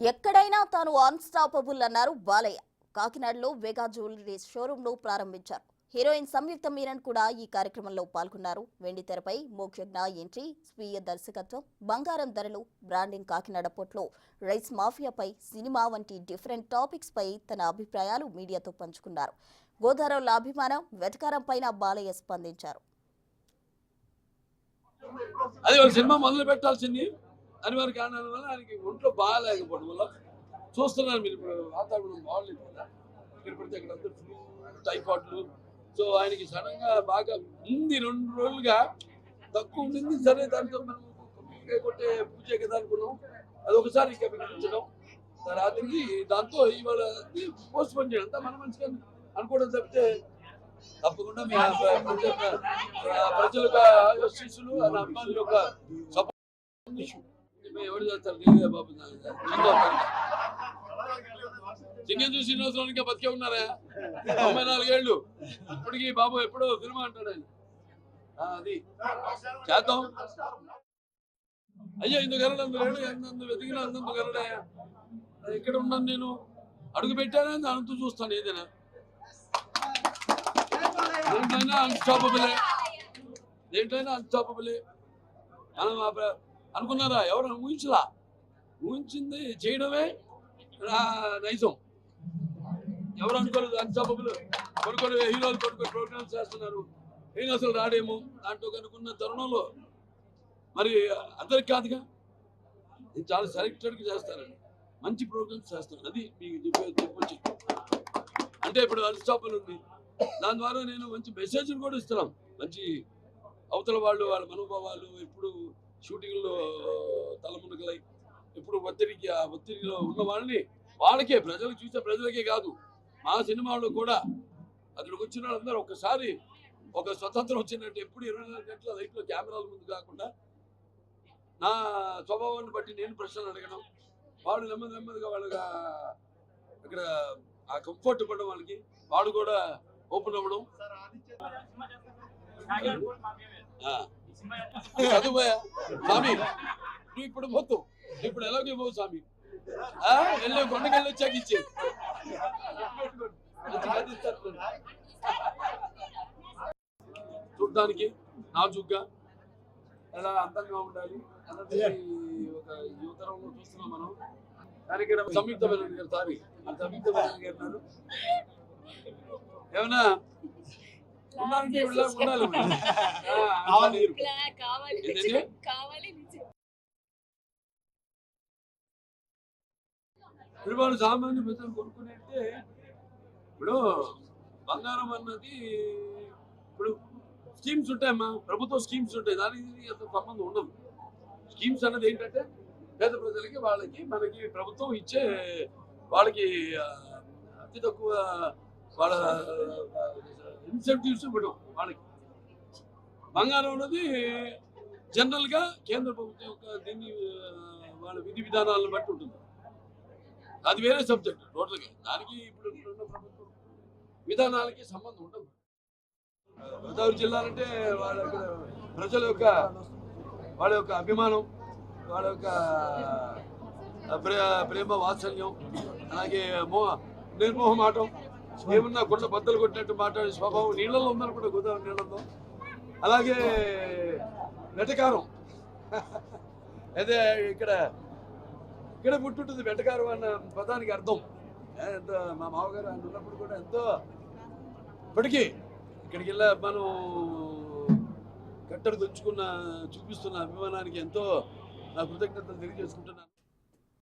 ఎక్కడైనా తాను అన్స్టాపబుల్ అన్నారు బాలయ్య. కాకినాడలో వేగా జ్యువెలరీ షోరూమ్ ను ప్రారంభించారు. హీరోయిన్ సంయుక్త మీనన్ కూడా ఈ కార్యక్రమంలో పాల్గొన్నారు. వెండి తెరపై మోక్షజ్ఞ ఎంట్రీ, స్వీయ దర్శకత్వం, బంగారం ధరలు, బ్రాండింగ్, కాకినాడ పోర్ట్లో రైస్ మాఫియాపై, సినిమా వంటి డిఫరెంట్ టాపిక్స్ పై తన అభిప్రాయాలు మీడియాతో పంచుకున్నారు. గోదావరిలో అభిమానం, వెటకారం పైన బాలయ్య స్పందించారు. అది ఒక సినిమా మొదలు పెట్టాల్సింది అనివార్య కారణాల వల్ల ఆయనకి ఒంట్లో బాగాలేకపోవడం వల్ల చూస్తున్నారు. మీరు ఇప్పుడు వాతావరణం బాగలేదు కదా, ఇక్కడ పడితే అక్కడ అందరూ ఫ్లూ, టైఫాయిడ్లు. సో ఆయనకి సడన్ గా బాగా ఉంది, 2 రోజులుగా తక్కువ ఉండింది. సరే దాంతో మనం కొట్టే పూజ కదా అనుకున్నాం. అది ఒకసారి ఇంకా వినిపించడం రాత్రికి, దాంతో ఇవాళ పోస్ట్ పోన్ చేయడం అంతా మన మంచిగా అనుకోవడం తప్పితే తప్పకుండా మీ ప్రజల శిష్యులు అభిమానుల యొక్క సపోర్ట్ ఎవరు చేస్తారు? బాబు సింగేశ్వర శ్రీనివాసరావు ఇంకా బతికే ఉన్నారా? 94 ఏళ్ళు ఇప్పటికీ బాబు ఎప్పుడో సినిమా అంటాడు ఆయన. అది చేద్దాం. అయ్యా ఇందుకు గరడు ఎందు వెతికినా అందందు గరడా. ఇక్కడ ఉన్నాను నేను, అడుగు పెట్టానే దానితో చూస్తాను. ఏదైనా దేంట్లైనా అన్స్టాపబులే, దేంట్లైనా అన్స్టాపబులే. మనం అనుకున్నారా? ఎవరు ఊహించలా, ఊహించింది చేయడమే నైజం. ఎవరు అనుకోలేదు అన్స్టాపబుల్. కొన్ని హీరోలు కొన్ని ప్రోగ్రామ్స్ చేస్తున్నారు, నేను అసలు రాడేమో దాంట్లో కనుక్కున్న తరుణంలో మరి అందరికి కాదుగా, నేను చాలా సెలెక్టెడ్గా చేస్తానండి, మంచి ప్రోగ్రామ్స్ చేస్తాను. అది మీకు చెప్పొచ్చు. అంటే ఇప్పుడు అన్స్టాపబుల్ ఉంది, దాని ద్వారా నేను మంచి మెసేజ్లు కూడా ఇస్తున్నాం. మంచి అవతల వాళ్ళు, వాళ్ళ మనోభావాలు, ఎప్పుడు షూటింగ్లో తలమునకలై ఎప్పుడు ఒత్తిడిలో ఉన్న వాళ్ళని, వాళ్ళకే ప్రజలకు చూసే ప్రజలకే కాదు, మా సినిమాలో కూడా అక్కడికి వచ్చిన వాళ్ళందరూ ఒకసారి ఒక స్వతంత్రం వచ్చినట్టు, ఎప్పుడు 24 గంటల లైట్లో కెమెరాల ముందు కాకుండా నా స్వభావాన్ని బట్టి నేను ప్రశ్నలు అడగడం, వాళ్ళు నెమ్మదిగా వాళ్ళగా అక్కడ ఆ కంఫర్ట్ పడడం, వాళ్ళకి వాళ్ళు కూడా ఓపెన్ అవ్వడం. చదువుయా స్వామి, నువ్వు ఇప్పుడు మొత్తం ఇప్పుడు ఎలాగే పోవు స్వామి, వెళ్ళే కొండకెళ్ళి వచ్చాక ఇచ్చే చూడడానికి నాజుగ్గా ఎలా అందంగా ఉండాలి అన్నది ఒక యువతరంలో చూస్తున్నాం మనం. దానికి సంయుక్త మేనన్ గారు, సంయుక్త మేనన్ గారు ఏమన్నా ఉన్నారంటే ఉండాలి. ఇప్పుడు సామాన్య ప్రజలు కొనుక్కునేస్తే, ఇప్పుడు బంగారం అన్నది ఇప్పుడు స్కీమ్స్ ఉంటాయమ్మా, ప్రభుత్వ స్కీమ్స్ ఉంటాయి, దానికి అంత సంబంధం ఉండదు. స్కీమ్స్ అన్నది ఏంటంటే పేద ప్రజలకి, వాళ్ళకి, మనకి ప్రభుత్వం ఇచ్చే వాళ్ళకి అతి తక్కువ వాళ్ళ ఇన్సెంటివ్స్ ఇవ్వడం. వాళ్ళకి బంగారం అన్నది జనరల్గా కేంద్ర ప్రభుత్వం యొక్క దీన్ని వాళ్ళ విధి విధానాలను బట్టి ఉంటుంది. అది వేరే సబ్జెక్ట్ టోటల్గా. దానికి ఇప్పుడు ప్రభుత్వం విధానాలకి సంబంధం ఉండదు. గోదావరి జిల్లా అంటే వాళ్ళ ప్రజల యొక్క వాళ్ళ యొక్క అభిమానం, వాళ్ళ యొక్క ప్రేమ వాత్సల్యం, అలాగే నిర్మోహమాటం, ఏమన్నా కొండ బద్దలు కొట్టినట్టు మాట్లాడే స్వభావం నీళ్ళలో ఉందని కూడా, గోదావరి నీళ్ళలో. అలాగే వెటకారం, అదే ఇక్కడ పుట్టుంటుంది వెటకారం అన్న పదానికి అర్థం. ఎంతో మా మామగారు ఆయన ఉన్నప్పుడు కూడా ఎంతో, ఇప్పటికీ ఇక్కడికి వెళ్ళా మనం కట్టరు చూపిస్తున్న అభిమానానికి ఎంతో నా కృతజ్ఞతలు తెలియజేసుకుంటున్నాను.